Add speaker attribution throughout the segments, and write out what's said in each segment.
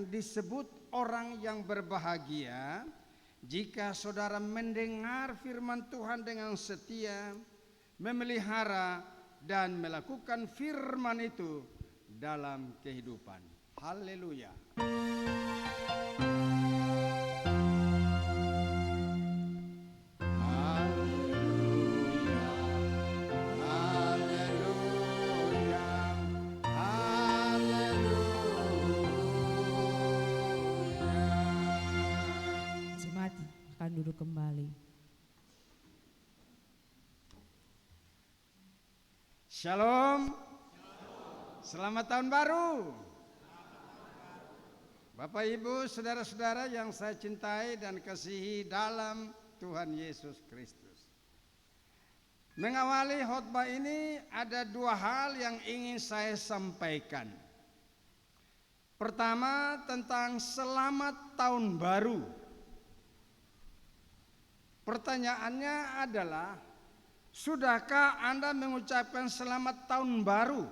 Speaker 1: disebut orang yang berbahagia jika saudara mendengar firman Tuhan dengan setia, memelihara dan melakukan firman itu dalam kehidupan. Haleluya.
Speaker 2: Duduk kembali.
Speaker 1: Shalom. Selamat tahun baru. Bapak Ibu, saudara-saudara yang saya cintai dan kasihi dalam Tuhan Yesus Kristus. Mengawali khotbah ini ada dua hal yang ingin saya sampaikan. Pertama, tentang selamat tahun baru. Pertanyaannya adalah, sudahkah Anda mengucapkan selamat tahun baru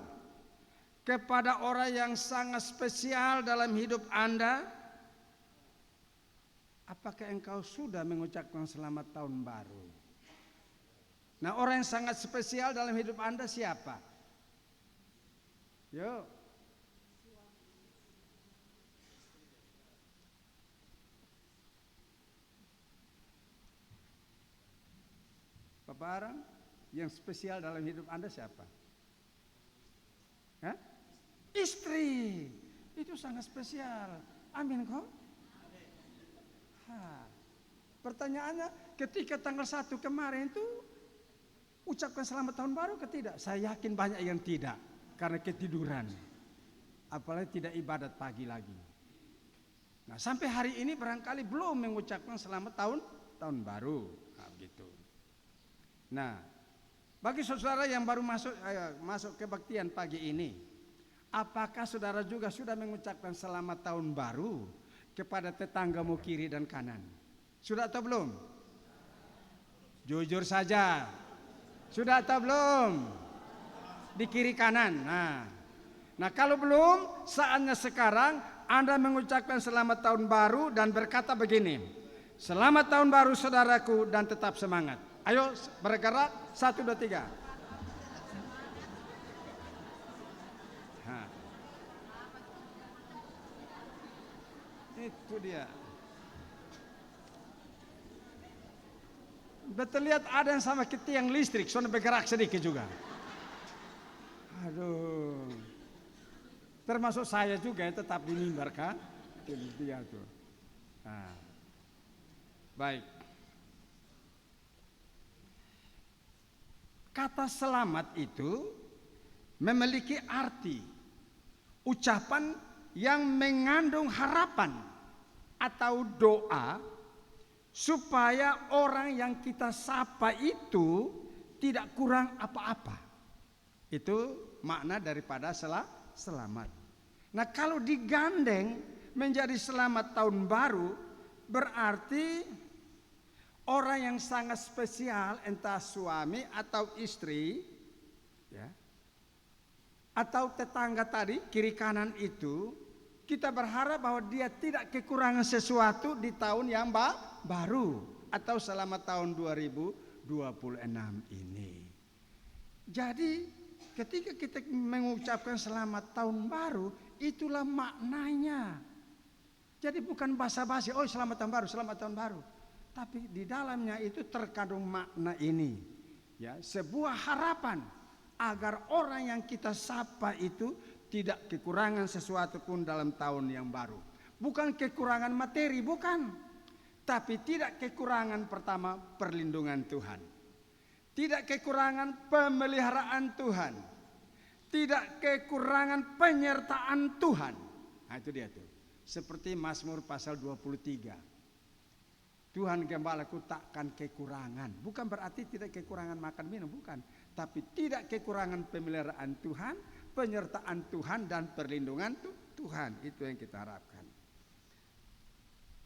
Speaker 1: kepada orang yang sangat spesial dalam hidup Anda? Apakah engkau sudah mengucapkan selamat tahun baru? Nah, orang yang sangat spesial dalam hidup Anda siapa? Yuk. Bapak Aram, yang spesial dalam hidup Anda siapa? Hah? Istri. Itu sangat spesial. Amin kok? Pertanyaannya, ketika tanggal 1 kemarin itu ucapkan selamat tahun baru ke tidak? Saya yakin banyak yang tidak, karena ketiduran. Apalagi tidak ibadat pagi lagi. Nah, sampai hari ini barangkali belum mengucapkan selamat tahun baru. Nah, begitu. Nah, bagi saudara yang baru masuk kebaktian pagi ini, apakah saudara juga sudah mengucapkan selamat tahun baru kepada tetanggamu kiri dan kanan? Sudah atau belum? Jujur saja. Sudah atau belum? Di kiri kanan. Nah, kalau belum, saatnya sekarang Anda mengucapkan selamat tahun baru dan berkata begini: selamat tahun baru saudaraku, dan tetap semangat. Ayo bergerak, 1, 2, 3. Itu dia. Betul, lihat ada yang sama tiang listrik, soalnya bergerak sedikit juga. Aduh. Termasuk saya juga yang tetap di mimbar kan? Itu dia tuh. Nah. Baik. Kata selamat itu memiliki arti, ucapan yang mengandung harapan atau doa supaya orang yang kita sapa itu tidak kurang apa-apa. Itu makna daripada selamat. Nah, kalau digandeng menjadi selamat tahun baru, berarti orang yang sangat spesial, entah suami atau istri, ya, atau tetangga tadi kiri kanan itu, kita berharap bahwa dia tidak kekurangan sesuatu di tahun yang baru atau selama tahun 2026 ini. Jadi ketika kita mengucapkan selamat tahun baru, itulah maknanya. Jadi bukan basa-basi, oh selamat tahun baru, selamat tahun baru. Tapi di dalamnya itu terkandung makna ini, ya, sebuah harapan agar orang yang kita sapa itu tidak kekurangan sesuatu pun dalam tahun yang baru. Bukan kekurangan materi, bukan. Tapi tidak kekurangan, pertama, perlindungan Tuhan. Tidak kekurangan pemeliharaan Tuhan. Tidak kekurangan penyertaan Tuhan. Nah, itu dia tuh. Seperti Mazmur pasal 23. Tuhan gembalaku takkan kekurangan. Bukan berarti tidak kekurangan makan minum, bukan. Tapi tidak kekurangan pemeliharaan Tuhan, penyertaan Tuhan, dan perlindungan Tuhan. Itu yang kita harapkan.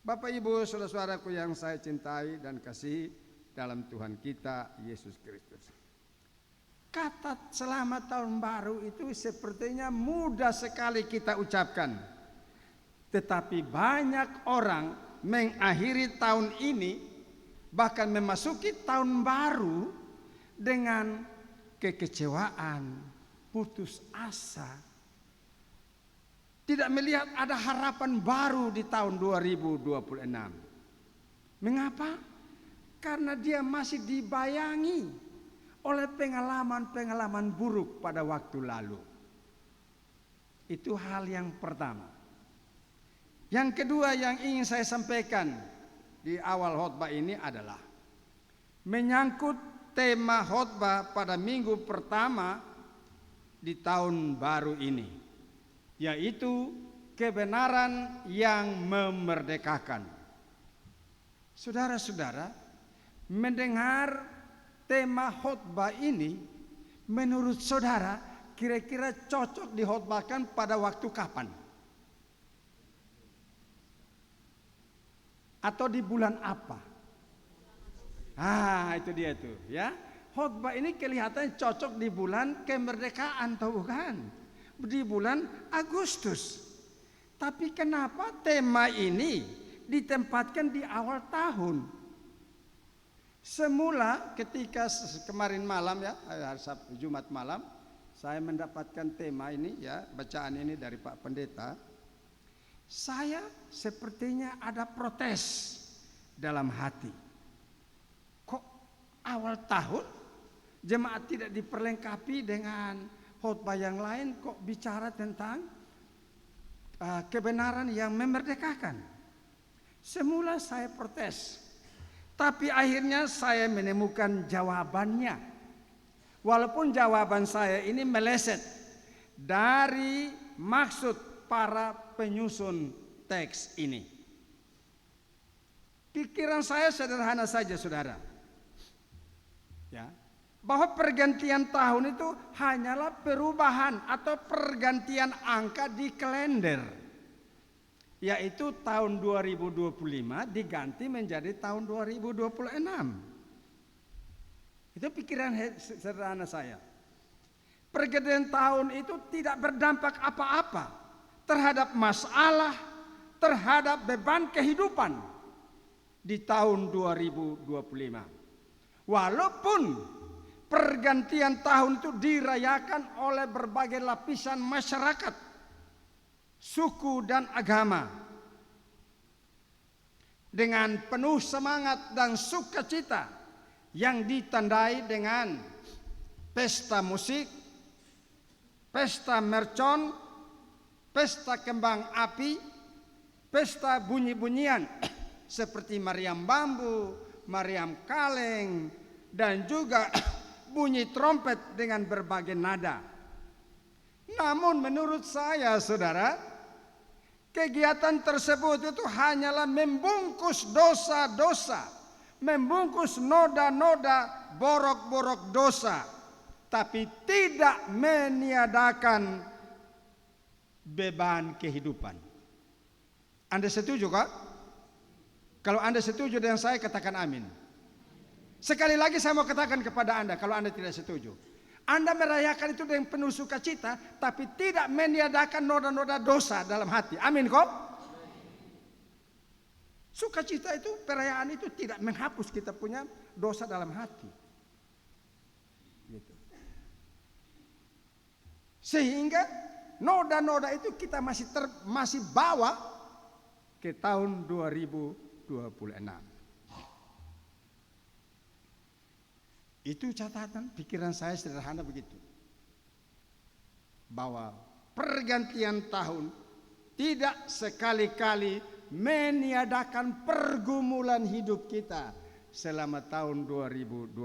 Speaker 1: Bapak Ibu saudara-saudaraku yang saya cintai dan kasihi dalam Tuhan kita Yesus Kristus. Kata selamat tahun baru itu sepertinya mudah sekali kita ucapkan. Tetapi banyak orang mengakhiri tahun ini, bahkan memasuki tahun baru dengan kekecewaan, putus asa. Tidak melihat ada harapan baru di tahun 2026. Mengapa? Karena dia masih dibayangi oleh pengalaman-pengalaman buruk pada waktu lalu. Itu hal yang pertama. Yang kedua yang ingin saya sampaikan di awal khotbah ini adalah menyangkut tema khotbah pada minggu pertama di tahun baru ini, yaitu kebenaran yang memerdekakan. Saudara-saudara, mendengar tema khotbah ini, menurut saudara kira-kira cocok dikhotbahkan pada waktu kapan? Atau di bulan apa? Itu dia tuh ya. Khotbah ini kelihatannya cocok di bulan kemerdekaan, tahu bukan? Di bulan Agustus. Tapi kenapa tema ini ditempatkan di awal tahun? Semula ketika kemarin malam ya, hari Sabtu Jumat malam, saya mendapatkan tema ini ya, bacaan ini dari Pak Pendeta. Saya sepertinya ada protes dalam hati. Kok awal tahun jemaat tidak diperlengkapi dengan khotbah yang lain, kok bicara tentang kebenaran yang memerdekakan? Semula saya protes, tapi akhirnya saya menemukan jawabannya. Walaupun jawaban saya ini meleset dari maksud para penyusun teks ini. Pikiran saya sederhana saja, saudara. Ya, bahwa pergantian tahun itu hanyalah perubahan atau pergantian angka di kalender. Yaitu tahun 2025 diganti menjadi tahun 2026. Itu pikiran sederhana saya. Pergantian tahun itu tidak berdampak apa-apa terhadap masalah, terhadap beban kehidupan di tahun 2025. Walaupun pergantian tahun itu dirayakan oleh berbagai lapisan masyarakat, suku dan agama, dengan penuh semangat dan sukacita yang ditandai dengan pesta musik, pesta mercon, pesta kembang api, pesta bunyi-bunyian seperti meriam bambu, meriam kaleng, dan juga bunyi trompet dengan berbagai nada. Namun menurut saya, saudara, kegiatan tersebut itu hanyalah membungkus dosa-dosa, membungkus noda-noda borok-borok dosa, tapi tidak meniadakan beban kehidupan. Anda setuju kak? Kalau Anda setuju dengan saya, katakan amin. Sekali lagi saya mau katakan kepada Anda, kalau Anda tidak setuju, Anda merayakan itu dengan penuh sukacita, tapi tidak meniadakan noda-noda dosa dalam hati. Amin kok? Sukacita itu, perayaan itu tidak menghapus kita punya dosa dalam hati. Gitu. Sehingga noda-noda itu kita masih bawa ke tahun 2026. Itu catatan pikiran saya sederhana begitu. Bahwa pergantian tahun tidak sekali-kali meniadakan pergumulan hidup kita selama tahun 2025.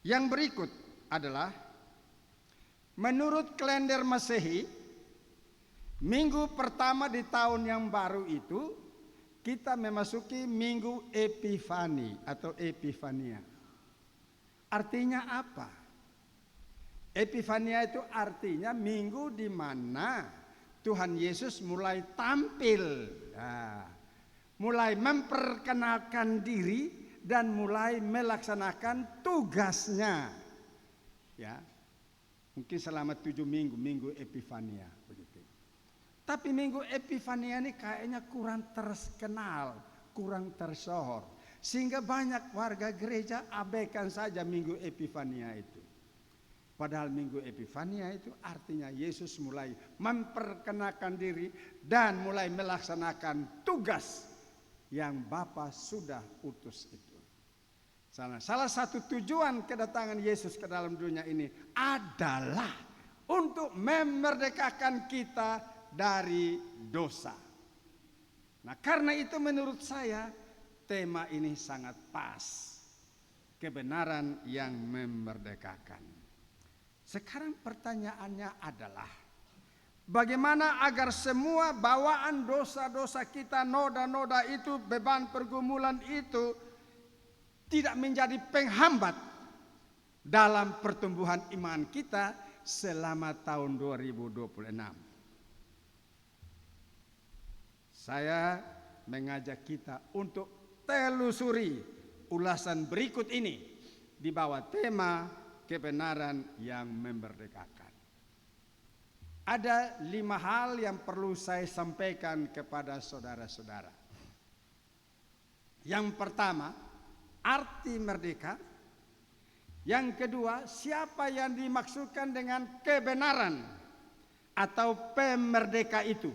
Speaker 1: Yang berikut adalah menurut kalender Masehi, minggu pertama di tahun yang baru itu kita memasuki minggu Epifani atau Epifania. Artinya apa? Epifania itu artinya minggu di mana Tuhan Yesus mulai tampil, mulai memperkenalkan diri dan mulai melaksanakan tugasnya. Ya. Mungkin selama 7 minggu, minggu Epifania begitu. Tapi Minggu Epifania ini kayaknya kurang terkenal, kurang tersohor. Sehingga banyak warga gereja abaikan saja Minggu Epifania itu. Padahal Minggu Epifania itu artinya Yesus mulai memperkenalkan diri dan mulai melaksanakan tugas yang Bapa sudah utus itu. Salah satu tujuan kedatangan Yesus ke dalam dunia ini adalah untuk memerdekakan kita dari dosa. Nah, karena itu menurut saya tema ini sangat pas. Kebenaran yang memerdekakan. Sekarang pertanyaannya adalah bagaimana agar semua bawaan dosa-dosa kita, noda-noda itu, beban pergumulan itu tidak menjadi penghambat dalam pertumbuhan iman kita selama tahun 2026. Saya mengajak kita untuk telusuri ulasan berikut ini di bawah tema kebenaran yang memerdekakan. Ada 5 hal yang perlu saya sampaikan kepada saudara-saudara. Yang pertama, arti merdeka. Yang kedua, siapa yang dimaksudkan dengan kebenaran atau pemerdeka itu.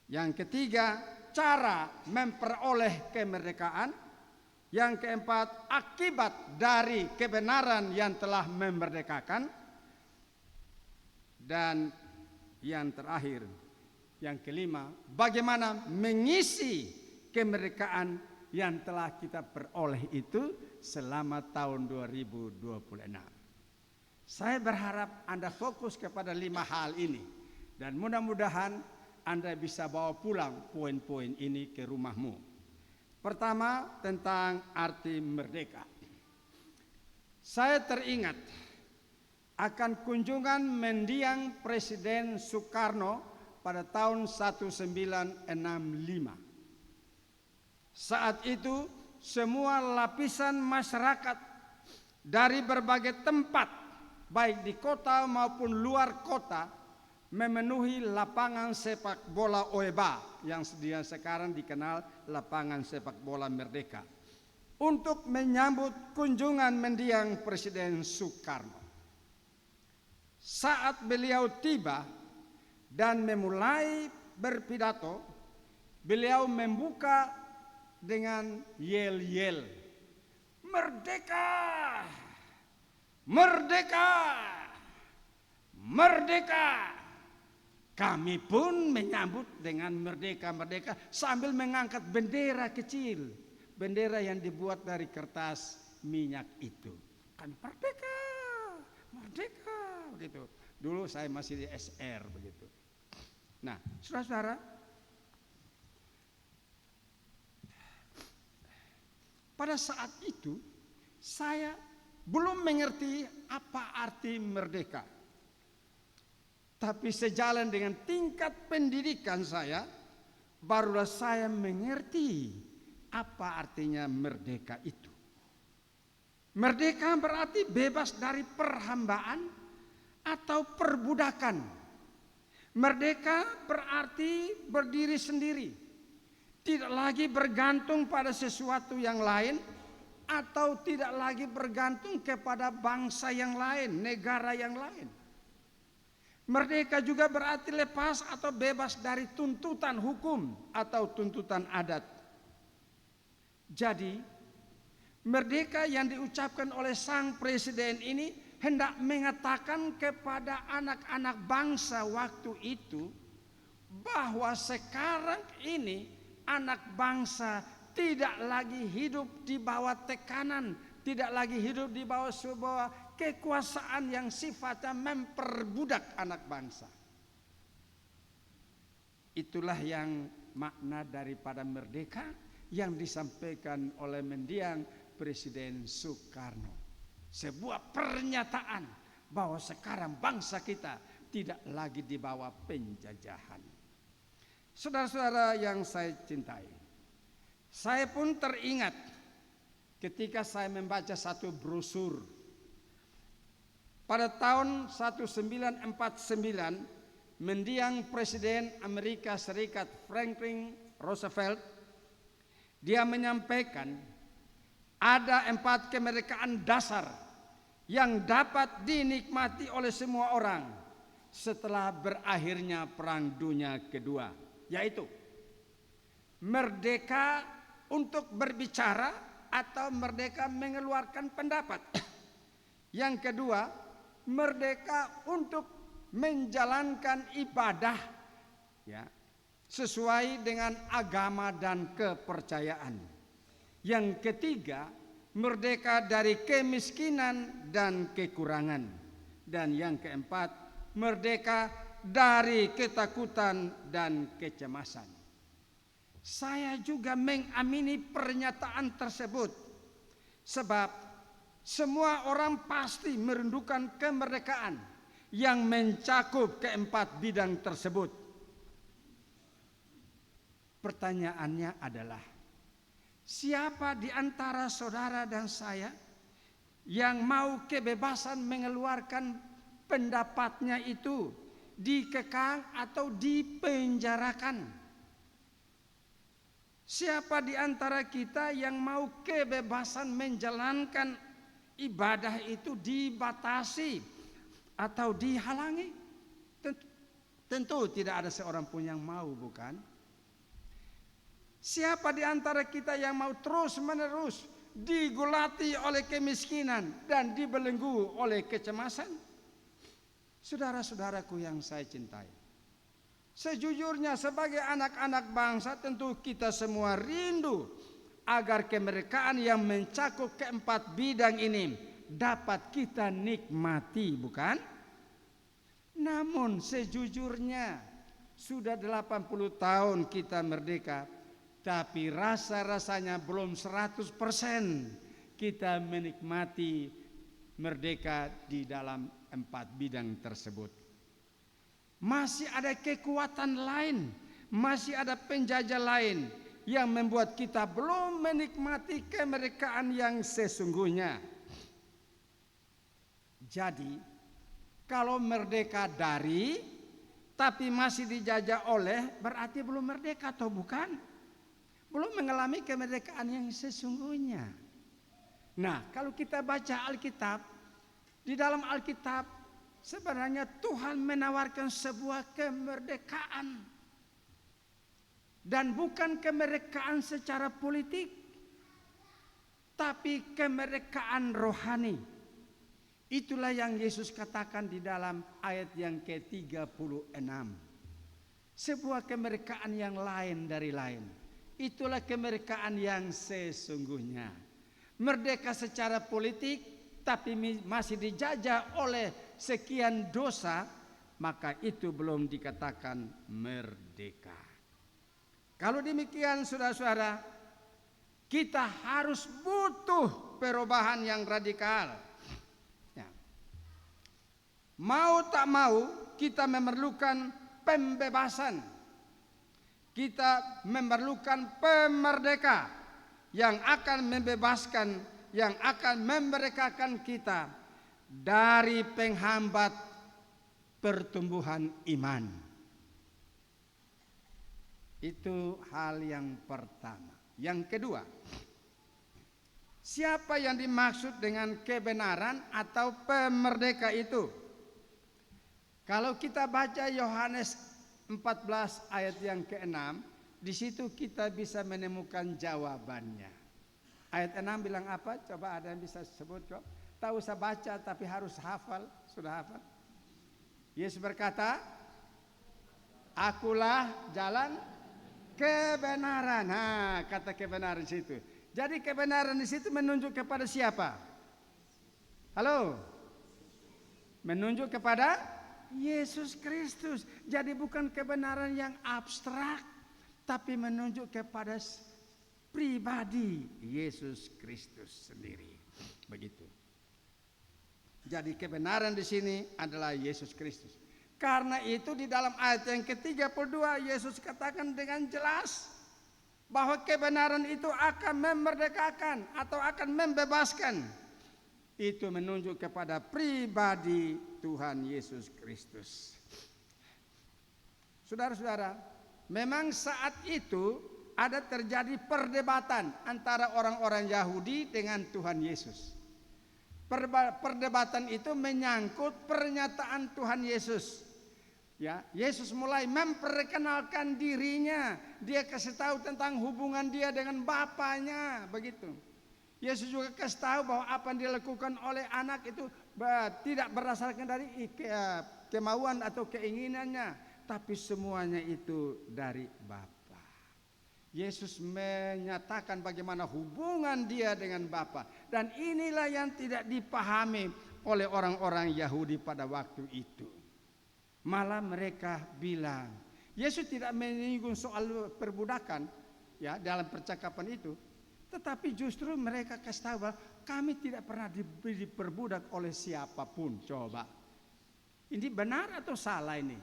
Speaker 1: Yang ketiga, cara memperoleh kemerdekaan. Yang keempat, akibat dari kebenaran yang telah memerdekakan. Dan yang terakhir, yang kelima, bagaimana mengisi kemerdekaan yang telah kita peroleh itu selama tahun 2026. Saya berharap Anda fokus kepada 5 hal ini. Dan mudah-mudahan Anda bisa bawa pulang poin-poin ini ke rumahmu. Pertama, tentang arti merdeka. Saya teringat akan kunjungan mendiang Presiden Soekarno pada tahun 1965. Saat itu semua lapisan masyarakat dari berbagai tempat, baik di kota maupun luar kota, memenuhi lapangan sepak bola OEBA yang sekarang dikenal lapangan sepak bola Merdeka untuk menyambut kunjungan mendiang Presiden Soekarno. Saat beliau tiba dan memulai berpidato, beliau membuka dengan yel-yel, "Merdeka! Merdeka! Merdeka!" Kami pun menyambut dengan merdeka, merdeka sambil mengangkat bendera kecil. Bendera yang dibuat dari kertas minyak itu. Kami merdeka, merdeka, begitu. Dulu saya masih di SR begitu. Nah, saudara-saudara, pada saat itu saya belum mengerti apa arti merdeka. Tapi sejalan dengan tingkat pendidikan saya, barulah saya mengerti apa artinya merdeka itu. Merdeka berarti bebas dari perhambaan atau perbudakan. Merdeka berarti berdiri sendiri, tidak lagi bergantung pada sesuatu yang lain, atau tidak lagi bergantung kepada bangsa yang lain, negara yang lain. Merdeka juga berarti lepas atau bebas dari tuntutan hukum atau tuntutan adat. Jadi, merdeka yang diucapkan oleh sang presiden ini hendak mengatakan kepada anak-anak bangsa waktu itu bahwa sekarang ini anak bangsa tidak lagi hidup di bawah tekanan, tidak lagi hidup di bawah sebuah kekuasaan yang sifatnya memperbudak anak bangsa. Itulah yang makna daripada merdeka yang disampaikan oleh mendiang Presiden Soekarno. Sebuah pernyataan bahwa sekarang bangsa kita tidak lagi di bawah penjajahan. Saudara-saudara yang saya cintai, saya pun teringat ketika saya membaca satu brosur pada tahun 1949 mendiang Presiden Amerika Serikat Franklin Roosevelt, dia menyampaikan ada 4 kemerdekaan dasar yang dapat dinikmati oleh semua orang setelah berakhirnya Perang Dunia Kedua, yaitu merdeka untuk berbicara atau merdeka mengeluarkan pendapat. Yang kedua, merdeka untuk menjalankan ibadah ya, sesuai dengan agama dan kepercayaan. Yang ketiga, merdeka dari kemiskinan dan kekurangan. Dan yang keempat, merdeka dari ketakutan dan kecemasan. Saya juga mengamini pernyataan tersebut, sebab semua orang pasti merindukan kemerdekaan yang mencakup keempat bidang tersebut. Pertanyaannya adalah, siapa di antara saudara dan saya yang mau kebebasan mengeluarkan pendapatnya itu dikekang atau dipenjarakan? Siapa di antara kita yang mau kebebasan menjalankan ibadah itu dibatasi atau dihalangi? Tentu tidak ada seorang pun yang mau, bukan? Siapa di antara kita yang mau terus-menerus digulati oleh kemiskinan dan dibelenggu oleh kecemasan? Saudara-saudaraku yang saya cintai, sejujurnya sebagai anak-anak bangsa tentu kita semua rindu agar kemerdekaan yang mencakup keempat bidang ini dapat kita nikmati, bukan? Namun sejujurnya sudah 80 tahun kita merdeka, tapi rasa-rasanya belum 100% kita menikmati merdeka di dalam 4 bidang tersebut. Masih ada kekuatan lain, masih ada penjajah lain yang membuat kita belum menikmati kemerdekaan yang sesungguhnya. Jadi, kalau merdeka dari tapi masih dijajah oleh, berarti belum merdeka atau bukan? Belum mengalami kemerdekaan yang sesungguhnya. Nah, kalau kita baca Alkitab, di dalam Alkitab sebenarnya Tuhan menawarkan sebuah kemerdekaan. Dan bukan kemerdekaan secara politik, tapi kemerdekaan rohani. Itulah yang Yesus katakan di dalam ayat yang ke-36. Sebuah kemerdekaan yang lain dari lain. Itulah kemerdekaan yang sesungguhnya. Merdeka secara politik, tapi masih dijajah oleh sekian dosa, maka itu belum dikatakan merdeka. Kalau demikian saudara-saudara, kita harus butuh perubahan yang radikal. Ya. Mau tak mau kita memerlukan pembebasan. Kita memerlukan pemerdeka yang akan membebaskan, yang akan memerdekakan kita dari penghambat pertumbuhan iman. Itu hal yang pertama. Yang kedua, siapa yang dimaksud dengan kebenaran atau pemerdeka itu? Kalau kita baca Yohanes 14 ayat yang ke-6, di situ kita bisa menemukan jawabannya. Ayat 6 bilang apa? Coba ada yang bisa sebut kok? Tak usah baca tapi harus hafal. Sudah hafal? Yesus berkata, akulah jalan kebenaran. Nah, kata kebenaran di situ. Jadi kebenaran di situ menunjuk kepada siapa? Halo? Menunjuk kepada Yesus Kristus. Jadi bukan kebenaran yang abstrak, tapi menunjuk kepada pribadi Yesus Kristus sendiri. Begitu. Jadi kebenaran di sini adalah Yesus Kristus. Karena itu di dalam ayat yang ke-32 Yesus katakan dengan jelas bahwa kebenaran itu akan memerdekakan atau akan membebaskan. Itu menunjuk kepada pribadi Tuhan Yesus Kristus. saudara-saudara, memang saat itu ada terjadi perdebatan antara orang-orang Yahudi dengan Tuhan Yesus. Perdebatan itu menyangkut pernyataan Tuhan Yesus. Ya, Yesus mulai memperkenalkan dirinya. Dia kasih tahu tentang hubungan dia dengan Bapanya, begitu. Yesus juga kasih tahu bahwa apa yang dilakukan oleh anak itu tidak berdasarkan dari kemauan atau keinginannya, tapi semuanya itu dari Bapa. Yesus menyatakan bagaimana hubungan dia dengan Bapa, dan inilah yang tidak dipahami oleh orang-orang Yahudi pada waktu itu. Malah mereka bilang, Yesus tidak menyinggung soal perbudakan ya dalam percakapan itu, tetapi justru mereka kasih tahu bahwa kami tidak pernah diperbudak oleh siapapun. Coba, ini benar atau salah ini?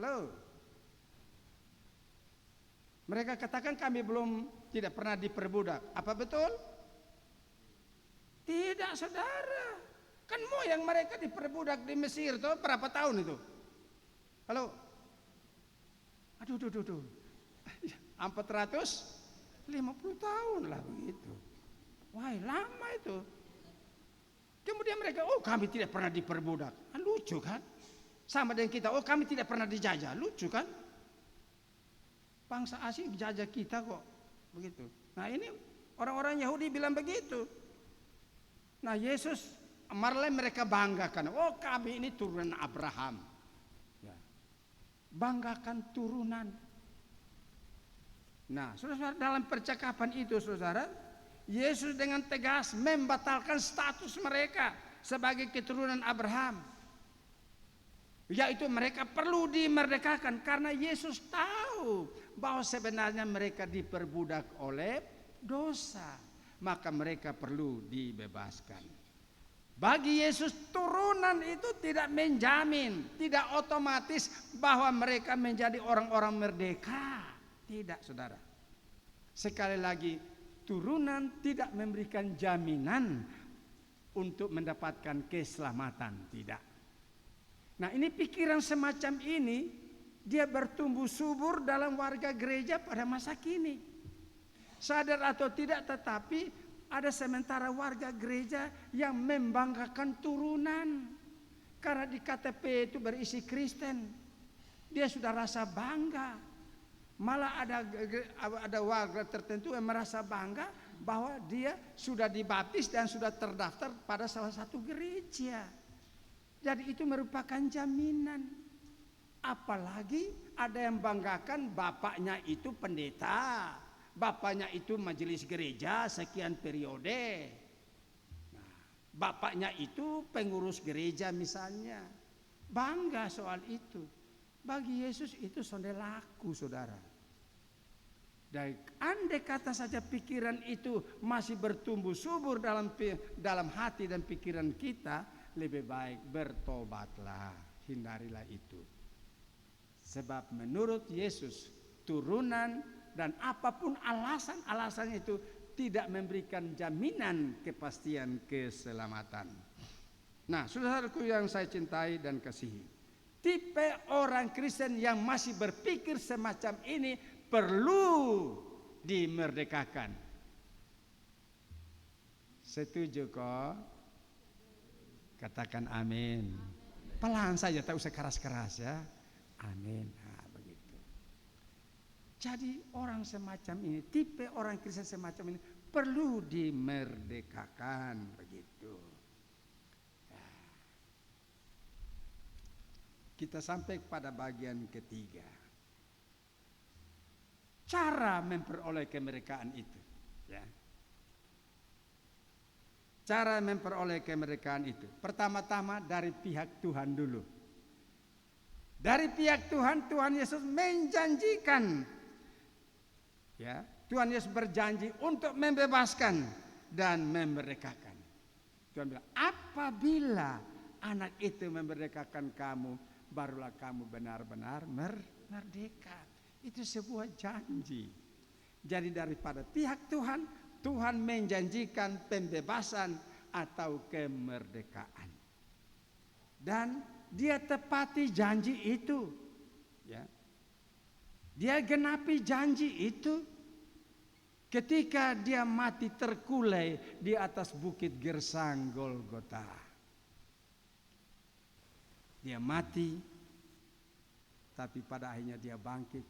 Speaker 1: Halo? Mereka katakan kami tidak pernah diperbudak. Apa betul? Tidak, saudara. Kan moyang mereka diperbudak di Mesir tuh berapa tahun itu? Halo? Aduh. 450 tahun lah begitu. Wah, lama itu. Kemudian mereka, kami tidak pernah diperbudak. Lucu kan? Sama dengan kita, kami tidak pernah dijajah. Lucu kan? Bangsa asing jajah kita kok, begitu. Nah, ini orang-orang Yahudi bilang begitu. Nah, Yesus malah mereka banggakan, kami ini turunan Abraham. Ya. Banggakan turunan. Nah, saudara, dalam percakapan itu, saudara, Yesus dengan tegas membatalkan status mereka sebagai keturunan Abraham. Yaitu mereka perlu dimerdekakan karena Yesus tahu bahwa sebenarnya mereka diperbudak oleh dosa. Maka mereka perlu dibebaskan. Bagi Yesus turunan itu tidak menjamin, tidak otomatis bahwa mereka menjadi orang-orang merdeka. Tidak, saudara. Sekali lagi, turunan tidak memberikan jaminan untuk mendapatkan keselamatan. Tidak. Nah, ini pikiran semacam ini dia bertumbuh subur dalam warga gereja pada masa kini. Sadar atau tidak, tetapi ada sementara warga gereja yang membanggakan turunan. Karena di KTP itu berisi Kristen. Dia sudah rasa bangga. Malah ada warga tertentu yang merasa bangga bahwa dia sudah dibaptis dan sudah terdaftar pada salah satu gereja. Jadi itu merupakan jaminan. Apalagi ada yang banggakan bapaknya itu pendeta, bapaknya itu majelis gereja sekian periode, nah, bapaknya itu pengurus gereja misalnya. Bangga soal itu. Bagi Yesus itu sudah laku, saudara. Dan andai kata saja pikiran itu masih bertumbuh subur dalam hati dan pikiran kita, lebih baik bertobatlah, hindarilah itu. Sebab menurut Yesus, turunan dan apapun alasan-alasan itu tidak memberikan jaminan kepastian keselamatan. Nah, saudaraku yang saya cintai dan kasihi, tipe orang Kristen yang masih berpikir semacam ini perlu dimerdekakan. Setuju kok? Katakan amin. Pelan saja, tak usah keras-keras ya. Amin. Nah, begitu. Jadi orang semacam ini, tipe orang Kristen semacam ini perlu dimerdekakan, begitu. Ya. Kita sampai pada bagian ketiga. Cara memperoleh kemerdekaan itu, ya. Cara memperoleh kemerdekaan itu, pertama-tama dari pihak Tuhan dulu. Dari pihak Tuhan, Tuhan Yesus menjanjikan, ya, Tuhan Yesus berjanji untuk membebaskan dan memerdekakan. Tuhan bilang, apabila anak itu memerdekakan kamu, barulah kamu benar-benar merdeka. Itu sebuah janji. Jadi daripada pihak Tuhan, Tuhan menjanjikan pembebasan atau kemerdekaan. Dan dia tepati janji itu. Ya. Dia genapi janji itu ketika dia mati terkulai di atas bukit gersang Golgota. Dia mati, tapi pada akhirnya dia bangkit,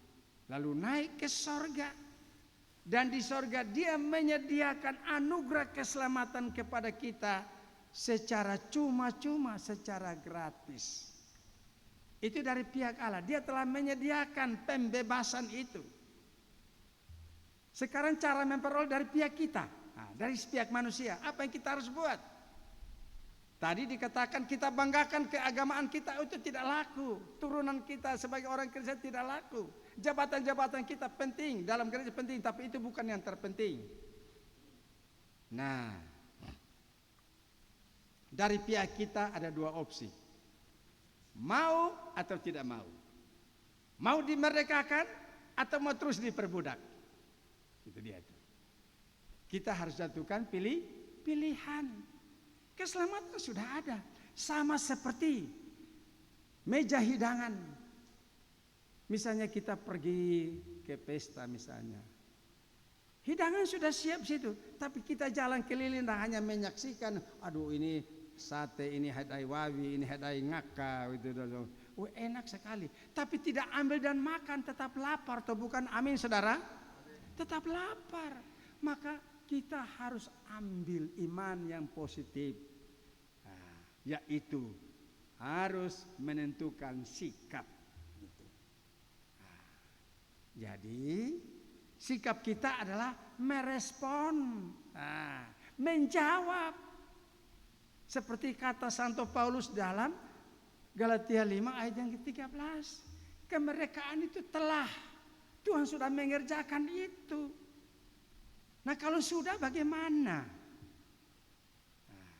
Speaker 1: lalu naik ke sorga. Dan di sorga dia menyediakan anugerah keselamatan kepada kita secara cuma-cuma, secara gratis. Itu dari pihak Allah. Dia telah menyediakan pembebasan itu. Sekarang cara memperoleh dari pihak kita. Nah, dari pihak manusia. Apa yang kita harus buat? Tadi dikatakan kita banggakan keagamaan kita itu tidak laku. Turunan kita sebagai orang Kristen tidak laku. Jabatan-jabatan kita penting. Dalam gereja penting. Tapi itu bukan yang terpenting. Nah, dari pihak kita ada dua opsi. Mau atau tidak mau. Mau dimerdekakan atau mau terus diperbudak. Itu dia itu. Kita harus jatuhkan pilihan. Keselamatan sudah ada. Sama seperti meja hidangan. Misalnya kita pergi ke pesta misalnya. Hidangan sudah siap situ. Tapi kita jalan keliling dan hanya menyaksikan. Aduh ini sate, ini hadai wawi, ini hadai ngaka. Enak sekali. Tapi tidak ambil dan makan, tetap lapar. Atau bukan, amin saudara? Tetap lapar. Maka kita harus ambil iman yang positif. Nah, yaitu harus menentukan sikap. Nah, jadi sikap kita adalah merespon. Nah, menjawab. Seperti kata Santo Paulus dalam Galatia 5 ayat yang ke-13. Kemerdekaan itu telah. Tuhan sudah mengerjakan itu. Nah kalau sudah bagaimana? Nah,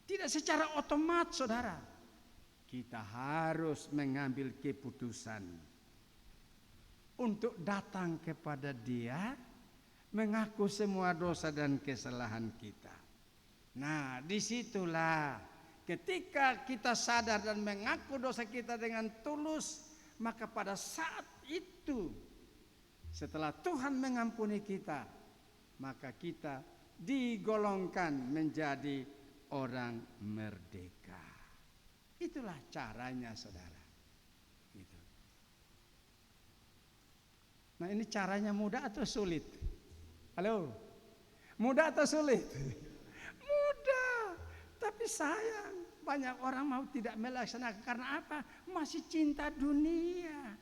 Speaker 1: tidak secara otomatis saudara. Kita harus mengambil keputusan. Untuk datang kepada Dia. Mengaku semua dosa dan kesalahan kita. Nah disitulah. Ketika kita sadar dan mengaku dosa kita dengan tulus. Maka pada saat itu. Setelah Tuhan mengampuni kita, maka kita digolongkan menjadi orang merdeka. Itulah caranya saudara. Gitu. Nah ini caranya mudah atau sulit? Halo? Mudah atau sulit? Mudah. Tapi sayang banyak orang mau tidak melaksanakan. Karena apa? Masih cinta dunia.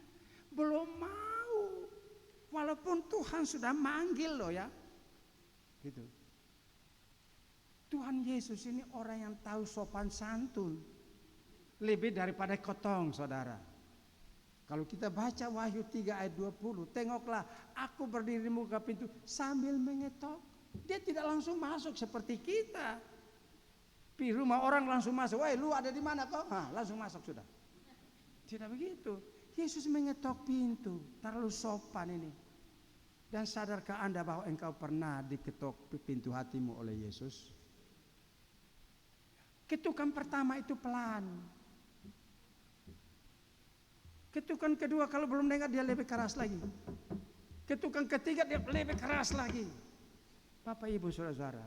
Speaker 1: Belum mau. Walaupun Tuhan sudah manggil loh ya. Gitu. Tuhan Yesus ini orang yang tahu sopan santun. Lebih daripada kotong saudara. Kalau kita baca Wahyu 3 ayat 20. Tengoklah aku berdiri di muka pintu sambil mengetok. Dia tidak langsung masuk seperti kita. Di rumah orang langsung masuk. Woi lu ada di mana kok? Nah, langsung masuk sudah. Tidak begitu. Yesus mengetok pintu. Terlalu sopan ini. Dan sadarkah Anda bahwa engkau pernah diketok pintu hatimu oleh Yesus? Ketukan pertama itu pelan. Ketukan kedua kalau belum dengar dia lebih keras lagi. Ketukan ketiga dia lebih keras lagi. Bapak Ibu Saudara-saudara,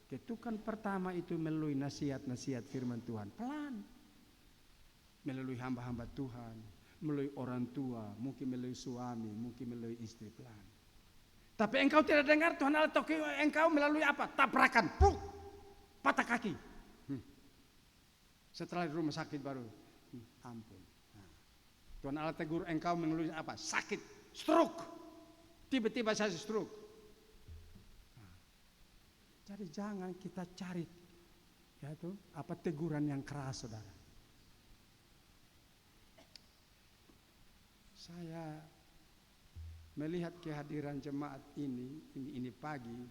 Speaker 1: ketukan pertama itu melalui nasihat-nasihat firman Tuhan. Pelan. Melalui hamba-hamba Tuhan. Melalui orang tua. Mungkin melalui suami. Mungkin melalui istri. Pelan. Tapi engkau tidak dengar Tuhan Allah toki engkau melalui apa? Tabrakan. Puk. Patah kaki. Setelah di rumah sakit baru. Ampun. Nah. Tuhan Allah tegur engkau melalui apa? Sakit. Stroke. Tiba-tiba saya stroke. Nah. Jadi jangan kita cari. Ya itu, apa teguran yang keras saudara. Saya melihat kehadiran jemaat ini pagi,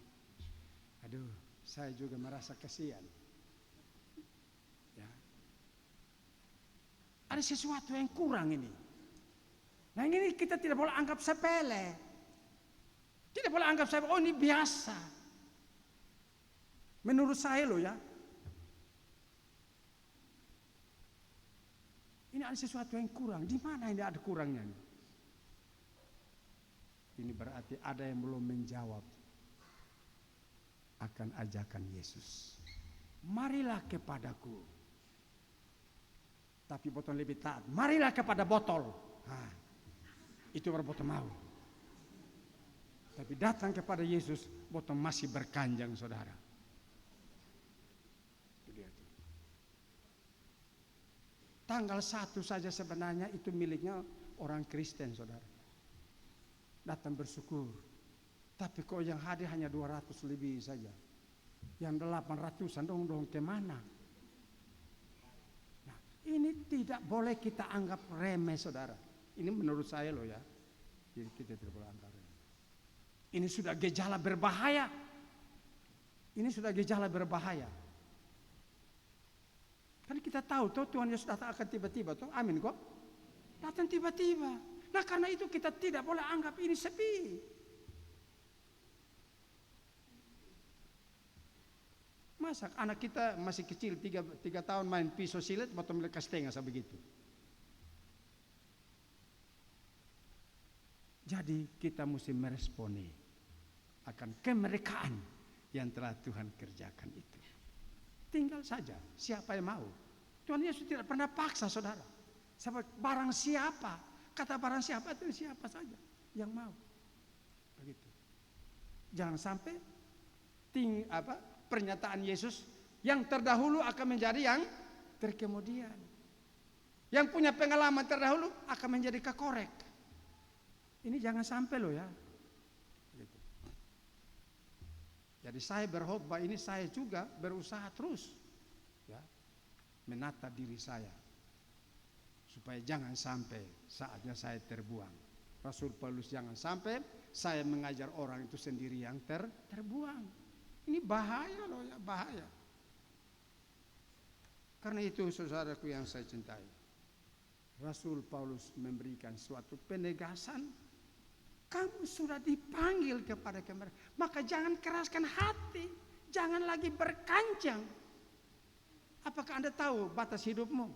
Speaker 1: aduh, saya juga merasa kasihan. Ya. Ada sesuatu yang kurang ini. Nah ini kita tidak boleh anggap sepele. Tidak boleh anggap sepele, oh ini biasa. Menurut saya loh ya. Ini ada sesuatu yang kurang. Di mana ini ada kurangnya? Ini berarti ada yang belum menjawab akan ajakan Yesus. Marilah kepadaku. Tapi botol lebih taat. Marilah kepada botol. Nah, itu baru botol mau. Tapi datang kepada Yesus, botol masih berkanjang, saudara. Tanggal 1 saja sebenarnya itu miliknya orang Kristen, saudara. Datang bersyukur. Tapi kok yang hadir hanya 200 lebih saja. Yang 800-an dong kemana? Nah, ini tidak boleh kita anggap remeh, saudara. Ini menurut saya loh ya. Jadi kita tidak boleh anggap remeh. Ini sudah gejala berbahaya. Ini sudah gejala berbahaya. Kan kita tahu tuh Tuhan Yesus datang akan tiba-tiba tuh. Amin kok. Datang tiba-tiba. Nah karena itu kita tidak boleh anggap ini sepi. Masa anak kita masih kecil 3 tahun main pisau silet, botol mereka setengah begitu. Jadi kita mesti meresponi akan kemerdekaan yang telah Tuhan kerjakan itu. Tinggal saja siapa yang mau. Tuhan Yesus tidak pernah paksa, saudara. Barang siapa, kata barang siapa itu siapa saja yang mau. Begitu. Jangan sampai pernyataan Yesus yang terdahulu akan menjadi yang terkemudian. Yang punya pengalaman terdahulu akan menjadi kekorek. Ini jangan sampai loh ya. Begitu. Jadi saya berkhotbah ini saya juga berusaha terus ya, menata diri saya supaya jangan sampai saatnya saya terbuang. Rasul Paulus jangan sampai saya mengajar orang itu sendiri yang terbuang. Ini bahaya loh ya, bahaya. Karena itu saudaraku yang saya cintai, Rasul Paulus memberikan suatu penegasan. Kamu sudah dipanggil kepada kemerdekaan, maka jangan keraskan hati, jangan lagi berkanjang. Apakah Anda tahu batas hidupmu?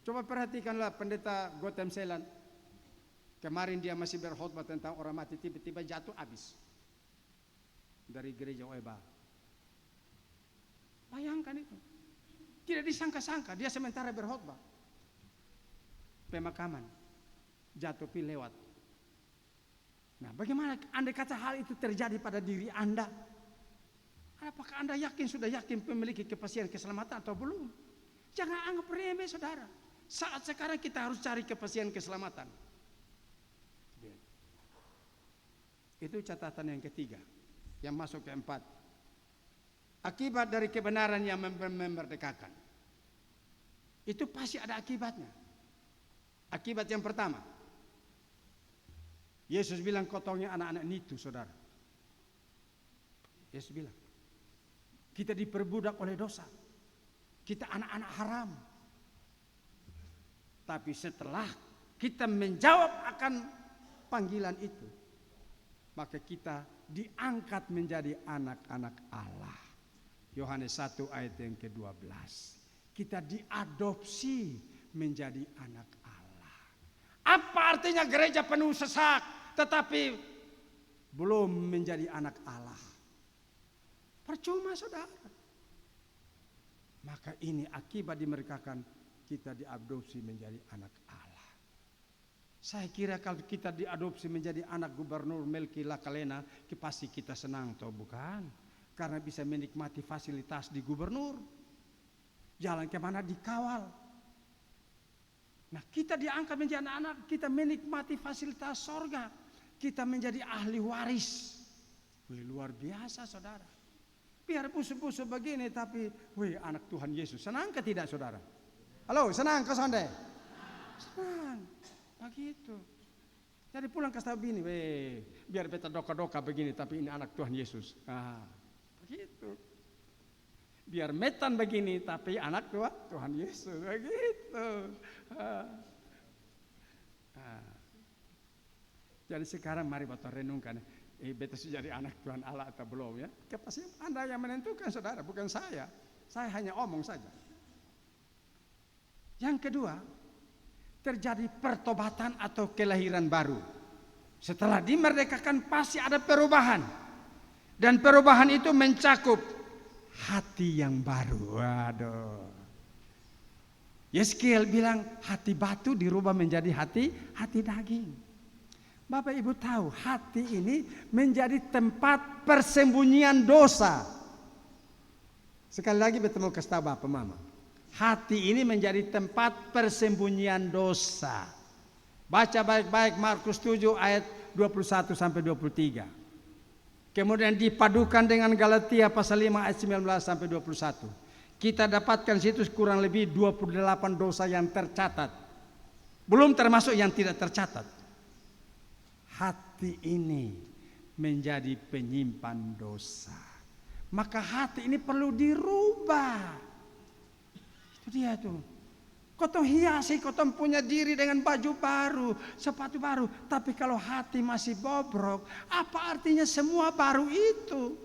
Speaker 1: Coba perhatikanlah pendeta Gautam Selan. Kemarin dia masih berkhotbah tentang orang mati, tiba-tiba jatuh habis dari gereja Oeba. Bayangkan itu. Tidak disangka-sangka, dia sementara berkhotbah. Pemakaman, jatuh pi lewat. Nah, bagaimana Anda kata hal itu terjadi pada diri Anda? Apakah Anda sudah yakin memiliki kepastian keselamatan atau belum? Jangan anggap remeh, saudara. Saat sekarang kita harus cari kepastian keselamatan. Itu catatan yang ketiga. Yang masuk keempat. Akibat dari kebenaran yang memerdekakan. Itu pasti ada akibatnya. Akibat yang pertama, Yesus bilang kotornya anak-anak nitu, saudara. Yesus bilang, kita diperbudak oleh dosa. Kita anak-anak haram. Tapi setelah kita menjawab akan panggilan itu, maka kita diangkat menjadi anak-anak Allah. Yohanes 1 ayat yang ke-12. Kita diadopsi menjadi anak Allah. Apa artinya gereja penuh sesak tetapi belum menjadi anak Allah? Percuma, saudara. Maka ini akibat dimerdekakan, kita diadopsi menjadi anak Allah. Saya kira kalau kita diadopsi menjadi anak gubernur Melki Lakalena, pasti kita senang, toh bukan? Karena bisa menikmati fasilitas di gubernur. Jalan kemana dikawal. Nah, kita diangkat menjadi anak-anak, kita menikmati fasilitas sorga. Kita menjadi ahli waris. Luar biasa, saudara. Biar busuk-busuk begini, tapi anak Tuhan Yesus. Senang ke tidak, saudara? Halo, senang ke sonde? Senang. Begitu. Jadi pulang ke bini, biar beta doka-doka begini, tapi ini anak Tuhan Yesus. Begitu. Biar metan begini, tapi anak Tuhan Yesus. Begitu. Jadi sekarang mari kita renungkan, beta sudah jadi anak Tuhan Allah atau belum ya? Pasti Anda yang menentukan, saudara, bukan saya. Saya hanya omong saja. Yang kedua, terjadi pertobatan atau kelahiran baru. Setelah dimerdekakan pasti ada perubahan. Dan perubahan itu mencakup hati yang baru. Waduh. Yeskiel bilang hati batu dirubah menjadi hati daging. Bapak Ibu tahu hati ini menjadi tempat persembunyian dosa. Sekali lagi bertemu kasih tahu Bapak Mama. Hati ini menjadi tempat persembunyian dosa. Baca baik-baik Markus 7 ayat 21 sampai 23. Kemudian dipadukan dengan Galatia pasal 5 ayat 19 sampai 21. Kita dapatkan situ kurang lebih 28 dosa yang tercatat. Belum termasuk yang tidak tercatat. Hati ini menjadi penyimpan dosa. Maka hati ini perlu dirubah. Itu dia tuh. Kotong hiasi, kotong punya diri dengan baju baru, sepatu baru. Tapi kalau hati masih bobrok, apa artinya semua baru itu?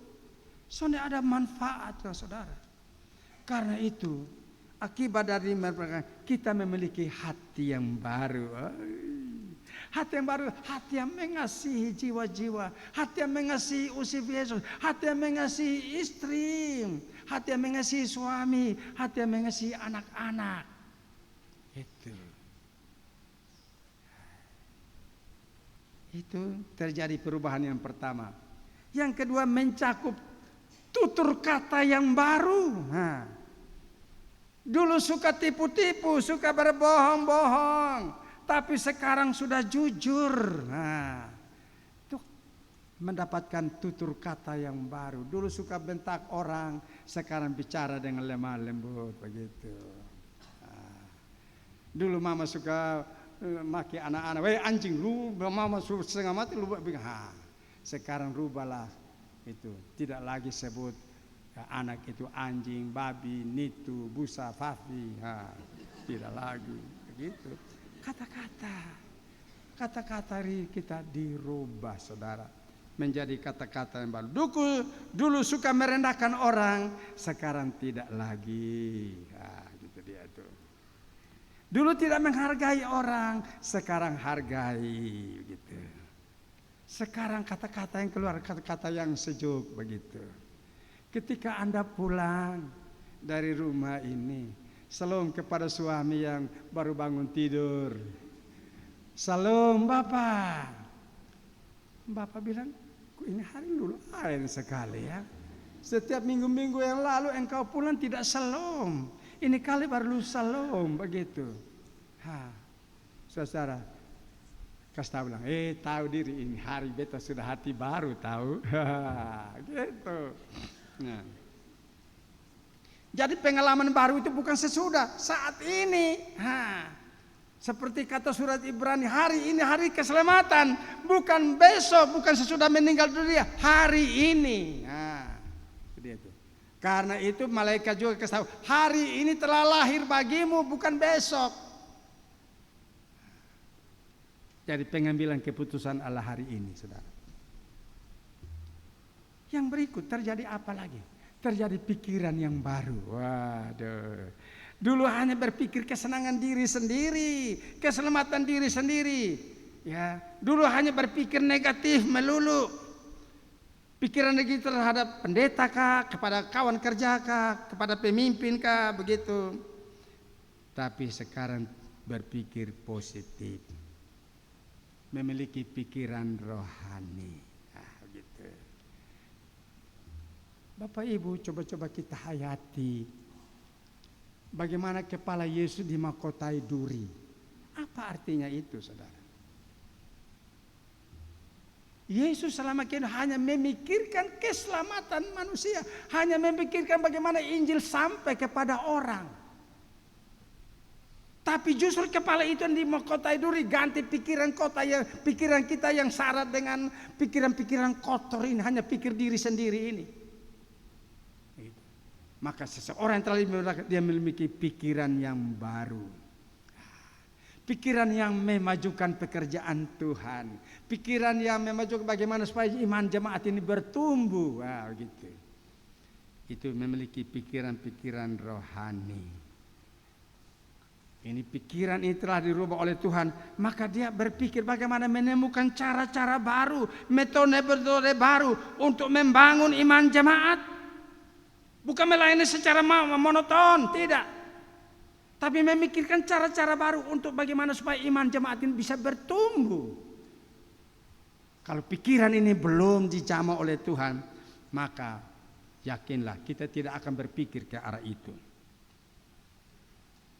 Speaker 1: Soalnya ada manfaat, saudara. Karena itu, akibat dari kita memiliki hati yang baru. Hati yang baru, hati yang mengasihi jiwa-jiwa, hati yang mengasihi usia Yesus, hati yang mengasihi istri, hati yang mengasihi suami, hati yang mengasihi anak-anak. Itu terjadi perubahan yang pertama. Yang kedua mencakup tutur kata yang baru. Dulu suka tipu-tipu, suka berbohong-bohong, tapi sekarang sudah jujur. Itu mendapatkan tutur kata yang baru. Dulu suka bentak orang, sekarang bicara dengan lemah lembut begitu. Dulu mama suka maki anak-anak, weh anjing lu, mama suruh setengah mati lu bilang, sekarang rubahlah itu, tidak lagi sebut anak itu anjing, babi, nitu, busa, fafi, tidak lagi begitu. Kata-kata kita dirubah, saudara, menjadi kata-kata yang baru. Dulu suka merendahkan orang, sekarang tidak lagi. Gitu dia tuh. Dulu tidak menghargai orang, sekarang hargai gitu. Sekarang kata-kata yang keluar, kata-kata yang sejuk begitu. Ketika Anda pulang dari rumah ini, salam kepada suami yang baru bangun tidur. Salam Bapak. Bapak bilang, ini hari dulu lain sekali ya. Setiap minggu-minggu yang lalu engkau pulang tidak salam. Ini kali baru salam begitu. Saudara, kasih tahu bilang, tahu diri ini hari beta sudah hati baru tahu. Gitu. Nah. Jadi pengalaman baru itu bukan sesudah, saat ini. Seperti kata surat Ibrani, hari ini hari keselamatan, bukan besok, bukan sesudah meninggal dunia, hari ini. Itu dia tuh. Karena itu malaikat juga kasih tahu, hari ini telah lahir bagimu, bukan besok. Jadi pengambilan keputusan Allah hari ini, saudara. Yang berikut terjadi apa lagi? Terjadi pikiran yang baru. Waduh. Dulu hanya berpikir kesenangan diri sendiri, keselamatan diri sendiri. Ya, dulu hanya berpikir negatif melulu. Pikiran negatif terhadap pendeta kah, kepada kawan kerja kah, kepada pemimpin kah, begitu. Tapi sekarang berpikir positif. Memiliki pikiran rohani. Gitu. Bapak Ibu, coba-coba kita hayati. Bagaimana kepala Yesus dimahkotai duri. Apa artinya itu, saudara? Yesus selama ini hanya memikirkan keselamatan manusia. Hanya memikirkan bagaimana Injil sampai kepada orang. Tapi justru kepala itu yang dimahkotai duri. Ganti pikiran pikiran kita yang syarat dengan pikiran-pikiran kotor ini. Hanya pikir diri sendiri ini. Maka seseorang yang telah dia memiliki pikiran yang baru. Pikiran yang memajukan pekerjaan Tuhan. Pikiran yang memajukan bagaimana supaya iman jemaat ini bertumbuh. Gitu. Itu memiliki pikiran-pikiran rohani. Ini pikiran ini telah dirubah oleh Tuhan. Maka dia berpikir bagaimana menemukan cara-cara baru, metode-metode baru untuk membangun iman jemaat. Bukan melayani secara monoton, tidak. Tapi memikirkan cara-cara baru untuk bagaimana supaya iman jemaat ini bisa bertumbuh. Kalau pikiran ini belum dijamah oleh Tuhan, maka yakinlah kita tidak akan berpikir ke arah itu.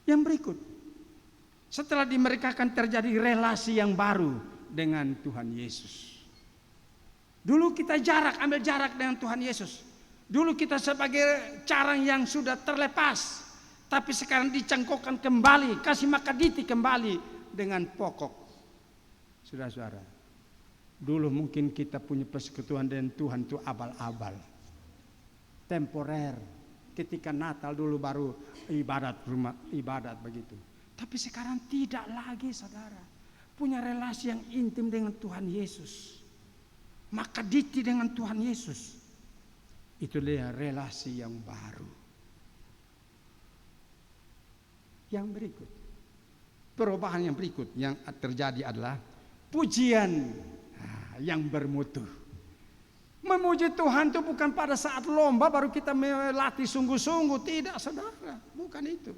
Speaker 1: Yang berikut, setelah dimerekakan terjadi relasi yang baru dengan Tuhan Yesus. Dulu kita ambil jarak dengan Tuhan Yesus. Dulu kita sebagai carang yang sudah terlepas, tapi sekarang dicangkokkan kembali, kasih makaditi kembali dengan pokok. Saudara-saudara, dulu mungkin kita punya persekutuan dengan Tuhan itu abal-abal, temporer. Ketika Natal dulu baru ibadat begitu. Tapi sekarang tidak lagi, saudara. Punya relasi yang intim dengan Tuhan Yesus. Makaditi dengan Tuhan Yesus. Itulah relasi yang baru. Yang berikut. Perubahan yang berikut yang terjadi adalah pujian yang bermutu. Memuji Tuhan itu bukan pada saat lomba baru kita melatih sungguh-sungguh. Tidak, saudara. Bukan itu.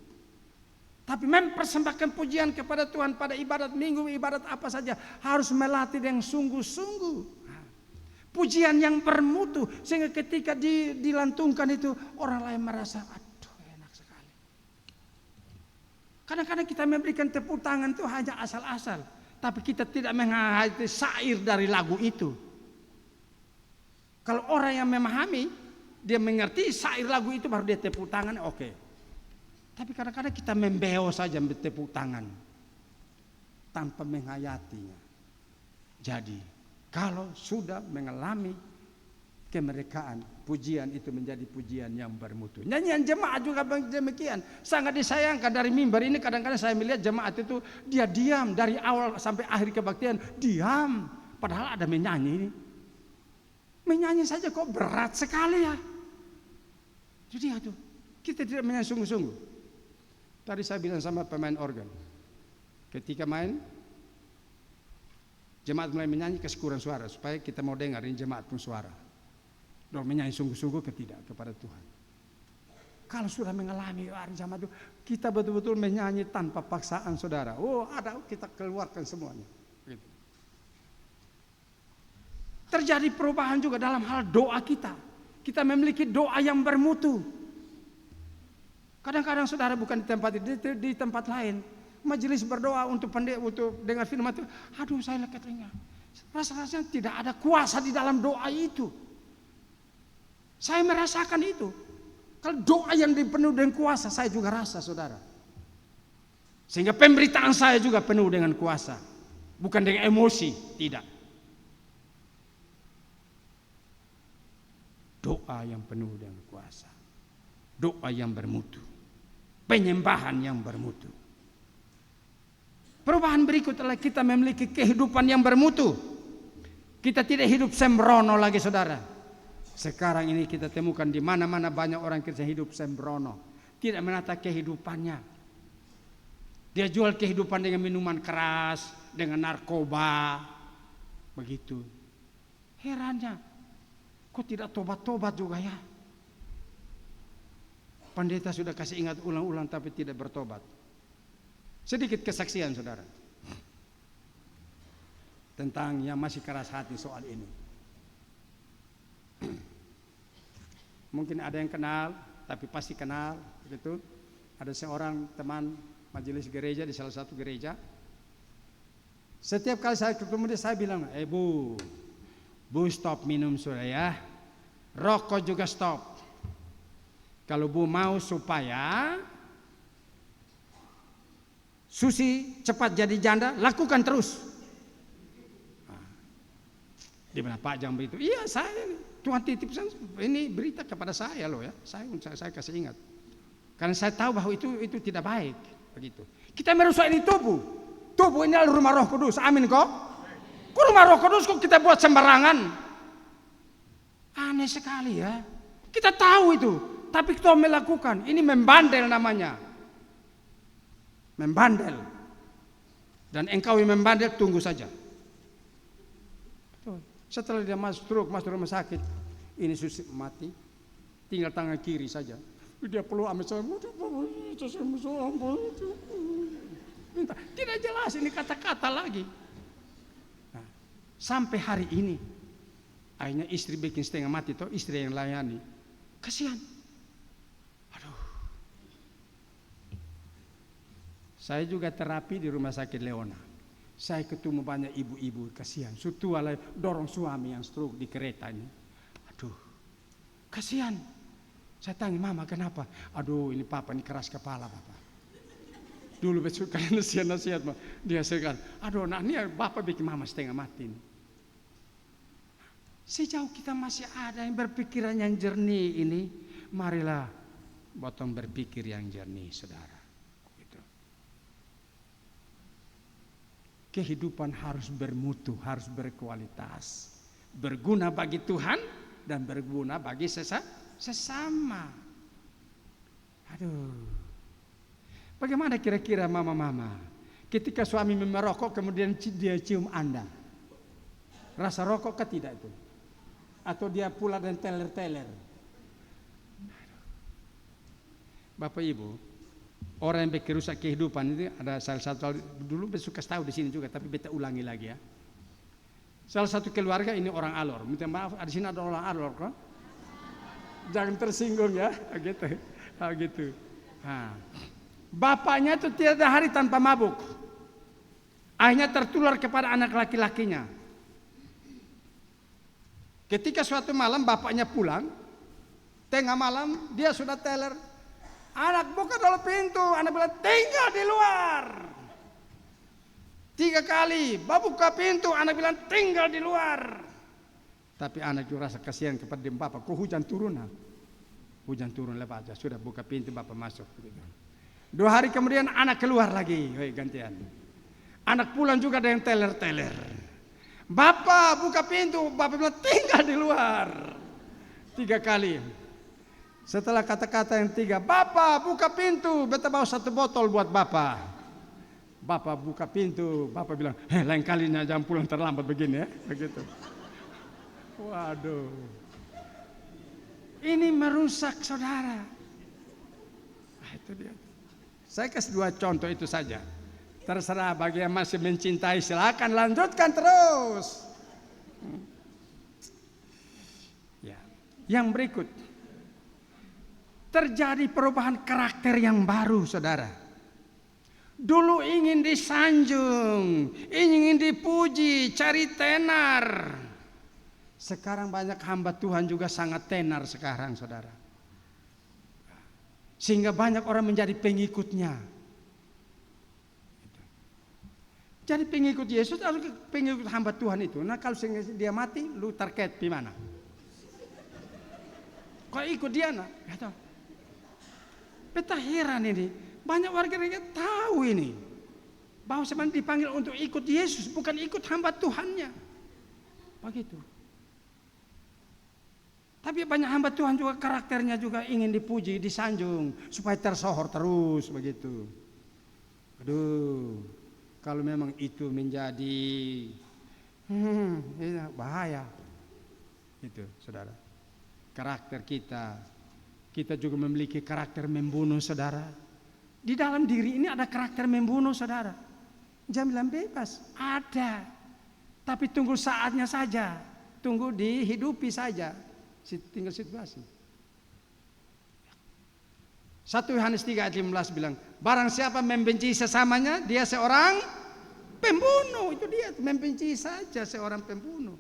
Speaker 1: Tapi mempersembahkan pujian kepada Tuhan pada ibadat minggu, ibadat apa saja. Harus melatih dengan sungguh-sungguh. Pujian yang bermutu. Sehingga ketika dilantungkan itu orang lain merasa, aduh enak sekali. Kadang-kadang kita memberikan tepuk tangan itu hanya asal-asal. Tapi kita tidak menghayati syair dari lagu itu. Kalau orang yang memahami, dia mengerti syair lagu itu baru dia tepuk tangan, oke. Tapi kadang-kadang kita membeo saja bertepuk tangan tanpa menghayatinya. Jadi kalau sudah mengalami kemerdekaan, pujian itu menjadi pujian yang bermutu. Nyanyian jemaat juga demikian. Sangat disayangkan dari mimbar ini kadang-kadang saya melihat jemaat itu dia diam dari awal sampai akhir kebaktian, diam. Padahal ada menyanyi ini. Menyanyi saja kok berat sekali ya. Jadi itu kita tidak menyanyi sungguh-sungguh. Tadi saya bilang sama pemain organ, ketika main jemaat mulai menyanyi kesyukuran suara supaya kita mau dengarin jemaat pun suara. Dong menyanyi sungguh-sungguh tidak kepada Tuhan. Kalau sudah mengalami hari jemaat itu, kita betul-betul menyanyi tanpa paksaan, saudara. Oh ada, kita keluarkan semuanya. Gitu. Terjadi perubahan juga dalam hal doa kita. Kita memiliki doa yang bermutu. Kadang-kadang saudara bukan di tempat itu, di tempat lain. Majelis berdoa untuk dengar firman Tuhan. Aduh saya leket telinga. Rasa-rasanya tidak ada kuasa di dalam doa itu. Saya merasakan itu. Kalau doa yang dipenuhi dengan kuasa, saya juga rasa saudara. Sehingga pemberitaan saya juga penuh dengan kuasa. Bukan dengan emosi, tidak. Doa yang penuh dengan kuasa. Doa yang bermutu. Penyembahan yang bermutu. Perubahan berikut adalah kita memiliki kehidupan yang bermutu. Kita tidak hidup sembrono lagi saudara. Sekarang ini kita temukan di mana-mana banyak orang Kristen hidup sembrono. Tidak menata kehidupannya. Dia jual kehidupan dengan minuman keras, dengan narkoba. Begitu. Herannya, kok tidak tobat-tobat juga ya? Pendeta sudah kasih ingat ulang-ulang tapi tidak bertobat. Sedikit kesaksian saudara. Tentang yang masih keras hati soal ini. Mungkin ada yang kenal, tapi pasti kenal. Begitu. Ada seorang teman majelis gereja di salah satu gereja. Setiap kali saya ketemu dia saya bilang, Bu stop minum sudah ya. Rokok juga stop. Kalau Bu mau supaya Susi cepat jadi janda, lakukan terus. Dia bilang, Pak jangan begitu. Iya saya Tuhan titip ini berita kepada saya loh ya. Saya kasih ingat. Karena saya tahu bahwa itu tidak baik. Begitu. Kita merusak ini tubuh. Tubuh ini adalah rumah Roh Kudus. Amin kok. Kok rumah Roh Kudus kok kita buat sembarangan? Aneh sekali ya. Kita tahu itu. Tapi kita melakukan, ini membandel namanya. membandel. Dan engkau yang membandel tunggu saja. Setelah dia masuk rumah sakit, ini susah mati, tinggal tangan kiri saja. Dia peluk sama saya, minta. Tidak jelas ini kata-kata lagi. Nah, sampai hari ini, akhirnya istri bikin setengah mati, toh istri yang layani. Kasihan. Aduh. Saya juga terapi di rumah sakit Leona. Saya ketemu banyak ibu-ibu, kasihan. Sutua lah dorong suami yang stroke di kereta ini. Aduh, kasihan. Saya tanya, mama kenapa? Aduh, ini papa ini keras kepala papa. Dulu besok kalian nasihat-nasihat, dia segan. Aduh, nah ini bapak bikin mama setengah mati. Sejauh kita masih ada yang berpikiran yang jernih ini, marilah potong berpikir yang jernih, saudara. Kehidupan harus bermutu, harus berkualitas, berguna bagi Tuhan dan berguna bagi sesama. Aduh, bagaimana kira-kira mama-mama ketika suami merokok kemudian dia cium Anda? Rasa rokok ke tidak itu? Atau dia pula dan teler-teler? Bapak Ibu, orang yang bikin rusak kehidupan itu ada salah satu dulu suka tahu di sini juga, tapi beta ulangi lagi ya. Salah satu keluarga ini orang alor. Minta maaf, di sini ada orang alor kok. Jangan tersinggung ya, gitu. Gitu. Nah, bapaknya itu tiada hari tanpa mabuk. Akhirnya tertular kepada anak laki-lakinya. Ketika suatu malam bapaknya pulang, tengah malam dia sudah teler. Anak buka dulu pintu, anak bilang tinggal di luar. 3 kali, buka pintu, anak bilang tinggal di luar. Tapi anak juga rasa kasihan kepada bapak, kok hujan turun? Hujan turun lepas aja, sudah buka pintu bapak masuk. 2 hari kemudian anak keluar lagi, gantian. Anak pulang juga ada yang teler-teler. Bapak buka pintu, bapak bilang tinggal di luar. 3 kali. Setelah kata-kata yang 3, bapak buka pintu, beta bawa 1 botol buat bapak. Bapak buka pintu, bapak bilang, lain kalinya jangan pulang terlambat begini ya, begitu. Waduh, ini merusak saudara. Itu dia. Saya kasih 2 contoh itu saja. Terserah bagi yang masih mencintai silakan lanjutkan terus. Ya, yang berikut. Terjadi perubahan karakter yang baru, saudara. Dulu ingin disanjung, ingin dipuji, cari tenar. Sekarang banyak hamba Tuhan juga sangat tenar sekarang, saudara. Sehingga banyak orang menjadi pengikutnya. Jadi pengikut Yesus atau pengikut hamba Tuhan itu. Nah kalau dia mati, lu target di mana? Kok ikut dia nak? Gak tahu. Beta heran ini, banyak warga negara tahu ini bahwa sebenarnya dipanggil untuk ikut Yesus, bukan ikut hamba Tuhannya. Begitu. Tapi banyak hamba Tuhan juga karakternya juga ingin dipuji, disanjung supaya tersohor terus begitu. Aduh, kalau memang itu menjadi bahaya. Itu, saudara. Karakter kita juga memiliki karakter membunuh, saudara. Di dalam diri ini ada karakter membunuh, saudara. Jangan bilang bebas, ada. Tapi tunggu saatnya saja, tunggu dihidupi saja, tinggal situasi. 1 Yohanes 3 ayat 15 bilang, barang siapa membenci sesamanya, dia seorang pembunuh. Itu dia, membenci saja seorang pembunuh.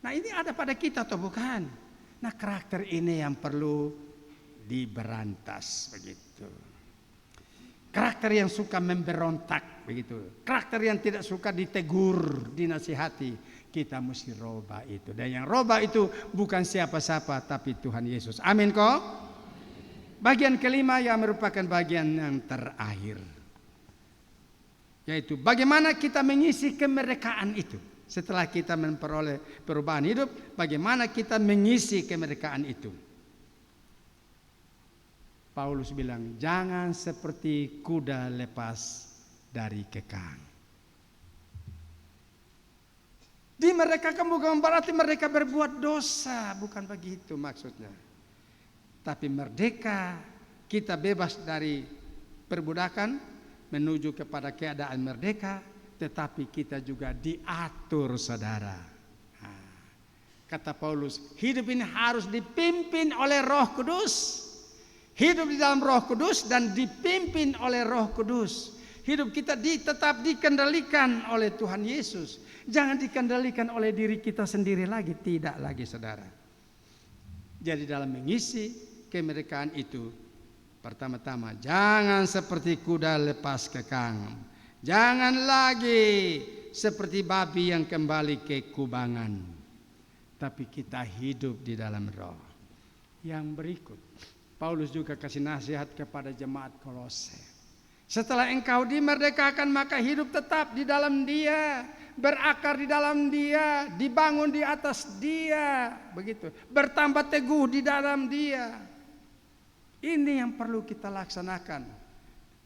Speaker 1: Nah ini ada pada kita atau bukan? Nah karakter ini yang perlu diberantas begitu. Karakter yang suka memberontak begitu. Karakter yang tidak suka ditegur, dinasihati, kita mesti robah itu. Dan yang robah itu bukan siapa-siapa tapi Tuhan Yesus. Amin kok. Bagian kelima yang merupakan bagian yang terakhir, yaitu bagaimana kita mengisi kemerdekaan itu. Setelah kita memperoleh perubahan hidup, bagaimana kita mengisi kemerdekaan itu. Paulus bilang, jangan seperti kuda lepas dari kekang. Dimerdekakan bukan berarti mereka berbuat dosa, bukan begitu maksudnya. Tapi merdeka, kita bebas dari perbudakan menuju kepada keadaan merdeka, tetapi kita juga diatur, saudara. Nah, kata Paulus, hidup ini harus dipimpin oleh Roh Kudus. Hidup di dalam Roh Kudus dan dipimpin oleh Roh Kudus. Hidup kita tetap dikendalikan oleh Tuhan Yesus. Jangan dikendalikan oleh diri kita sendiri lagi. Tidak lagi, saudara. Jadi dalam mengisi kemerdekaan itu, pertama-tama jangan seperti kuda lepas kekang. Jangan lagi seperti babi yang kembali ke kubangan. Tapi kita hidup di dalam Roh. Yang berikut, Paulus juga kasih nasihat kepada jemaat Kolose. Setelah engkau dimerdekakan, maka hidup tetap di dalam Dia, berakar di dalam Dia, dibangun di atas Dia, begitu. Bertambah teguh di dalam Dia. Ini yang perlu kita laksanakan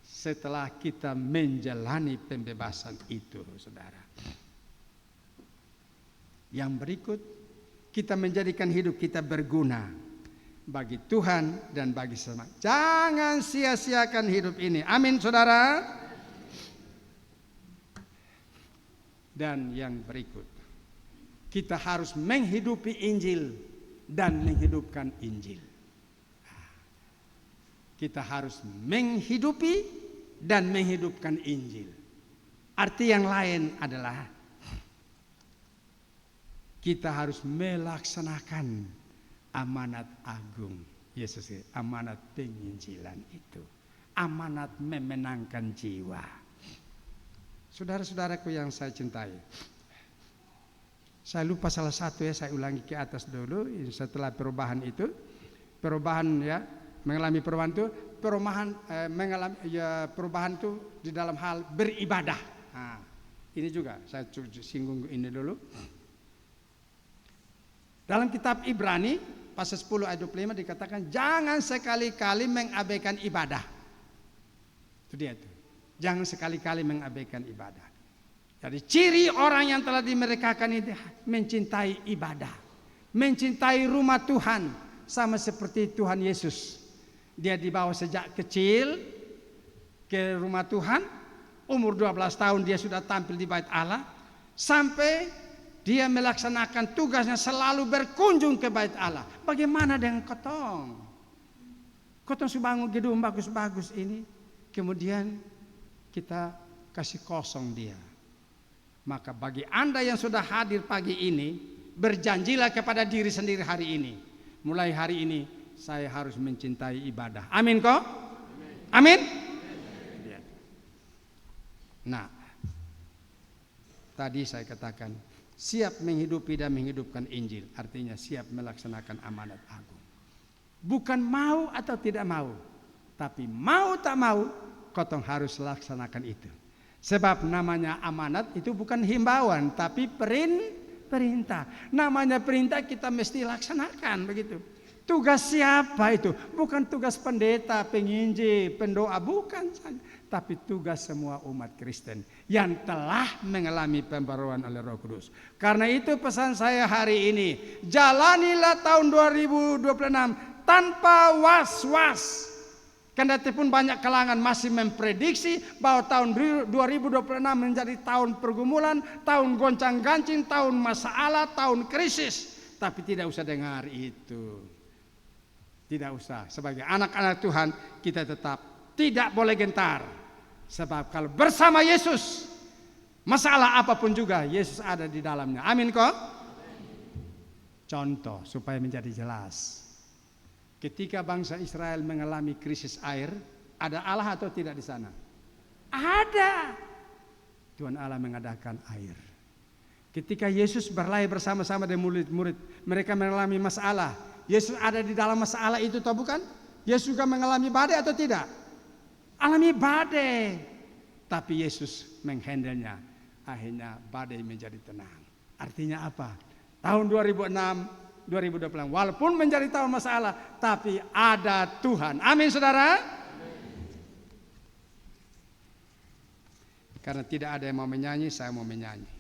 Speaker 1: setelah kita menjalani pembebasan itu, saudara. Yang berikut, kita menjadikan hidup kita berguna bagi Tuhan dan bagi sesama. Jangan sia-siakan hidup ini. Amin, saudara. Dan yang berikut, kita harus menghidupi Injil dan menghidupkan Injil. Kita harus menghidupi dan menghidupkan Injil. Arti yang lain adalah kita harus melaksanakan amanat agung Yesus, amanat penginjilan itu, amanat memenangkan jiwa. Saudara-saudaraku yang saya cintai, saya lupa salah satu ya, saya ulangi ke atas dulu. Setelah perubahan itu, perubahan ya, mengalami perubahan itu, mengalami ya, perubahan itu di dalam hal beribadah. Nah, ini juga saya singgung ini dulu. Dalam kitab Ibrani pasal 10 ayat 25 dikatakan jangan sekali-kali mengabaikan ibadah. Itu dia itu. Jangan sekali-kali mengabaikan ibadah. Jadi ciri orang yang telah dimerdekakan itu mencintai ibadah, mencintai rumah Tuhan, sama seperti Tuhan Yesus. Dia dibawa sejak kecil ke rumah Tuhan, umur 12 tahun dia sudah tampil di bait Allah, sampai dia melaksanakan tugasnya selalu berkunjung ke bait Allah. Bagaimana dengan Kotong? Kotong sudah bangun gedung bagus-bagus ini, kemudian kita kasih kosong dia. Maka bagi Anda yang sudah hadir pagi ini, berjanjilah kepada diri sendiri hari ini. Mulai hari ini saya harus mencintai ibadah. Amin kok? Amin? Nah, tadi saya katakan siap menghidupi dan menghidupkan Injil, artinya siap melaksanakan amanat agung. Bukan mau atau tidak mau, tapi mau tak mau, Kotong harus laksanakan itu. Sebab namanya amanat itu bukan himbauan, tapi perintah. Namanya perintah kita mesti laksanakan, begitu. Tugas siapa itu? Bukan tugas pendeta, penginjil, pendoa, bukan. Tapi tugas semua umat Kristen yang telah mengalami pembaruan oleh Roh Kudus. Karena itu pesan saya hari ini, jalanilah tahun 2026 tanpa was-was. Kendati pun banyak kalangan masih memprediksi bahwa tahun 2026 menjadi tahun pergumulan, tahun goncang-gancing, tahun masalah, tahun krisis. Tapi tidak usah dengar itu. Tidak usah. Sebagai anak-anak Tuhan kita tetap tidak boleh gentar. Sebab kalau bersama Yesus, masalah apapun juga Yesus ada di dalamnya. Amin kok? Contoh supaya menjadi jelas. Ketika bangsa Israel mengalami krisis air, ada Allah atau tidak di sana? Ada. Tuhan Allah mengadakan air. Ketika Yesus berlahir bersama-sama dengan murid-murid, mereka mengalami masalah. Yesus ada di dalam masalah itu atau bukan? Yesus juga mengalami badai atau tidak? Alami badai. Tapi Yesus menghandlenya. Akhirnya badai menjadi tenang. Artinya apa? Tahun 2006 2020 walaupun menjadi tahun masalah, tapi ada Tuhan. Amin saudara. Karena tidak ada yang mau menyanyi, saya mau menyanyi.